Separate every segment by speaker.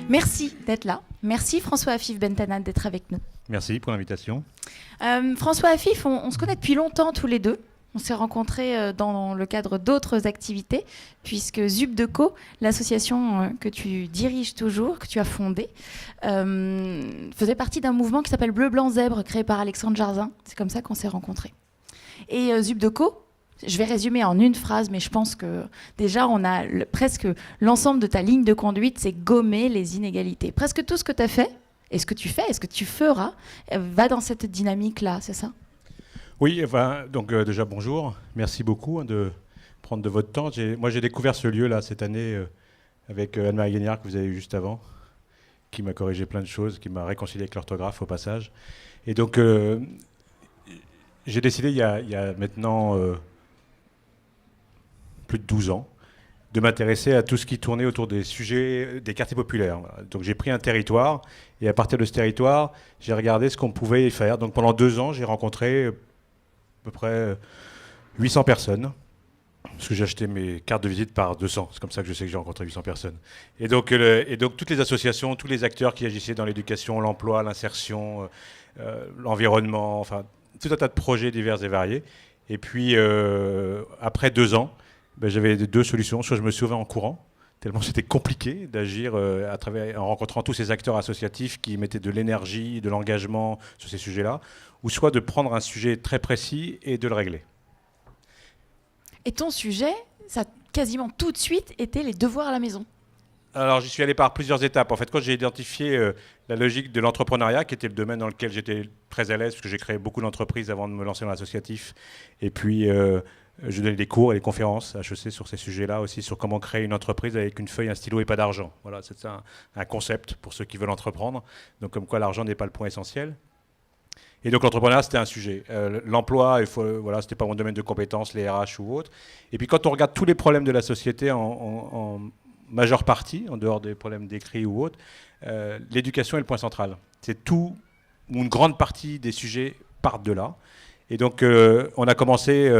Speaker 1: Merci d'être là. Merci François Afif Bentanane d'être avec nous.
Speaker 2: Merci pour l'invitation.
Speaker 1: François Afif, on se connaît depuis longtemps tous les deux. On s'est rencontrés dans le cadre d'autres activités, puisque Zubdeco, l'association que tu diriges toujours, que tu as fondée, faisait partie d'un mouvement qui s'appelle Bleu, Blanc, Zèbre, créé par Alexandre Jarzin. C'est comme ça qu'on s'est rencontrés. Et Zubdeco, je vais résumer en une phrase, mais je pense que déjà, on a presque l'ensemble de ta ligne de conduite, c'est gommer les inégalités. Presque tout ce que tu as fait, et ce que tu fais, et ce que tu feras, va dans cette dynamique-là, c'est ça ?
Speaker 2: Oui, enfin, donc déjà bonjour. Merci beaucoup de prendre de votre temps. Moi, j'ai découvert ce lieu-là cette année avec Anne-Marie Guignard, que vous avez eu juste avant, qui m'a corrigé plein de choses, qui m'a réconcilié avec l'orthographe au passage. Et donc, j'ai décidé il y a maintenant plus de 12 ans de m'intéresser à tout ce qui tournait autour des sujets des quartiers populaires. Donc j'ai pris un territoire et à partir de ce territoire, j'ai regardé ce qu'on pouvait y faire. Donc pendant 2 ans, j'ai rencontré à peu près 800 personnes, parce que j'ai acheté mes cartes de visite par 200. C'est comme ça que je sais que j'ai rencontré 800 personnes. Et donc toutes les associations, tous les acteurs qui agissaient dans l'éducation, l'emploi, l'insertion, l'environnement, enfin tout un tas de projets divers et variés. Et puis après 2 ans, j'avais 2 solutions. Soit je me sauvais en courant, tellement c'était compliqué d'agir en rencontrant tous ces acteurs associatifs qui mettaient de l'énergie, de l'engagement sur ces sujets-là, ou soit de prendre un sujet très précis et de le régler.
Speaker 1: Et ton sujet, ça a quasiment tout de suite été les devoirs à la maison.
Speaker 2: Alors j'y suis allé par plusieurs étapes. En fait, quand j'ai identifié la logique de l'entrepreneuriat, qui était le domaine dans lequel j'étais très à l'aise, parce que j'ai créé beaucoup d'entreprises avant de me lancer dans l'associatif, et puis je donnais des cours et des conférences à HEC sur ces sujets-là aussi, sur comment créer une entreprise avec une feuille, un stylo et pas d'argent. Voilà, c'est un concept pour ceux qui veulent entreprendre. Donc comme quoi l'argent n'est pas le point essentiel. Et donc l'entrepreneuriat, c'était un sujet. L'emploi, voilà, c'était pas mon domaine de compétences, les RH ou autres. Et puis quand on regarde tous les problèmes de la société en majeure partie, en dehors des problèmes d'écrit ou autres, l'éducation est le point central. C'est tout, ou une grande partie des sujets partent de là. Et donc on a commencé...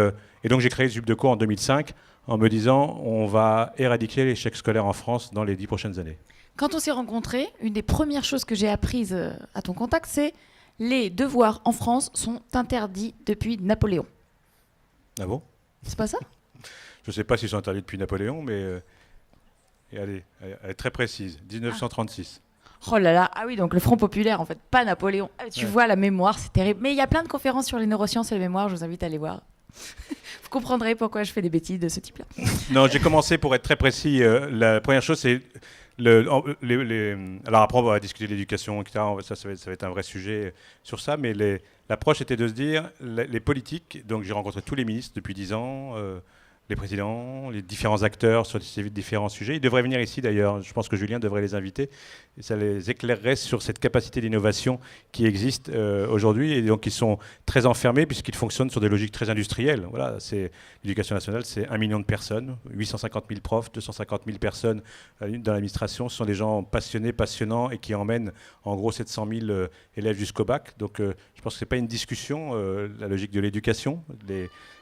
Speaker 2: Et donc j'ai créé Zubdeco en 2005 en me disant on va éradiquer l'échec scolaire en France dans les 10 prochaines années.
Speaker 1: Quand on s'est rencontrés, une des premières choses que j'ai apprises à ton contact, c'est les devoirs en France sont interdits depuis Napoléon.
Speaker 2: Ah bon ?
Speaker 1: C'est pas ça ?
Speaker 2: Je ne sais pas s'ils sont interdits depuis Napoléon, mais elle est très précise, 1936.
Speaker 1: Oh là là, ah oui, donc le Front populaire, en fait, pas Napoléon. Tu vois, la mémoire, c'est terrible. Mais il y a plein de conférences sur les neurosciences et la mémoire, je vous invite à aller voir. Vous comprendrez pourquoi je fais des bêtises de ce type-là.
Speaker 2: Non, j'ai commencé, pour être très précis, la première chose, c'est... alors après, on va discuter de l'éducation, etc. Ça va être un vrai sujet sur ça, mais l'approche était de se dire, les politiques, donc j'ai rencontré tous les ministres depuis 10 ans, les présidents, les différents acteurs sur ces différents sujets. Ils devraient venir ici d'ailleurs, je pense que Julien devrait les inviter, et ça les éclairerait sur cette capacité d'innovation qui existe aujourd'hui, et donc ils sont très enfermés puisqu'ils fonctionnent sur des logiques très industrielles. Voilà, l'éducation nationale, c'est 1 million de personnes, 850 000 profs, 250 000 personnes dans l'administration. Ce sont des gens passionnés, passionnants, et qui emmènent en gros 700 000 élèves jusqu'au bac. Donc je pense que ce n'est pas une discussion, la logique de l'éducation.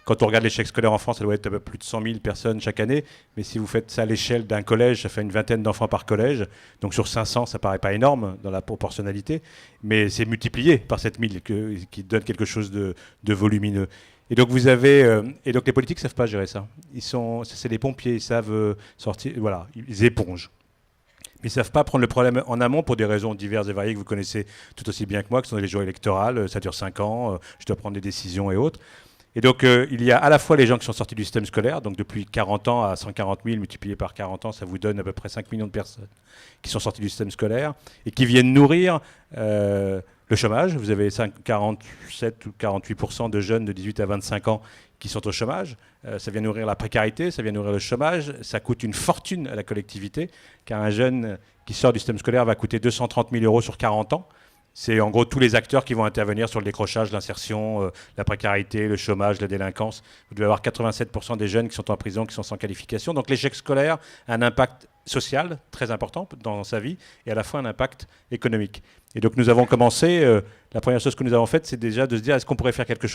Speaker 2: Quand on regarde l'échec scolaire en France, ça doit être à peu près plus de 100 000 personnes chaque année. Mais si vous faites ça à l'échelle d'un collège, ça fait une vingtaine d'enfants par collège. Donc sur 500, ça paraît pas énorme dans la proportionnalité. Mais c'est multiplié par 7000 qui donne quelque chose de volumineux. Et donc vous avez... et donc les politiques ne savent pas gérer ça. C'est des pompiers, ils savent sortir... Voilà, ils épongent. Mais ils ne savent pas prendre le problème en amont pour des raisons diverses et variées que vous connaissez tout aussi bien que moi, qui sont les jours électorales. Ça dure 5 ans, je dois prendre des décisions et autres. Et donc, il y a à la fois les gens qui sont sortis du système scolaire, donc depuis 40 ans à 140 000 multiplié par 40 ans, ça vous donne à peu près 5 millions de personnes qui sont sorties du système scolaire et qui viennent nourrir le chômage. Vous avez 47 ou 48% de jeunes de 18 à 25 ans qui sont au chômage. Ça vient nourrir la précarité, ça vient nourrir le chômage. Ça coûte une fortune à la collectivité, car un jeune qui sort du système scolaire va coûter 230 000 € sur 40 ans. C'est en gros tous les acteurs qui vont intervenir sur le décrochage, l'insertion, la précarité, le chômage, la délinquance. Vous devez avoir 87% des jeunes qui sont en prison, qui sont sans qualification. Donc l'échec scolaire a un impact social très important dans sa vie et à la fois un impact économique. Et donc nous avons commencé, la première chose que nous avons faite, c'est déjà de se dire est-ce qu'on pourrait faire quelque chose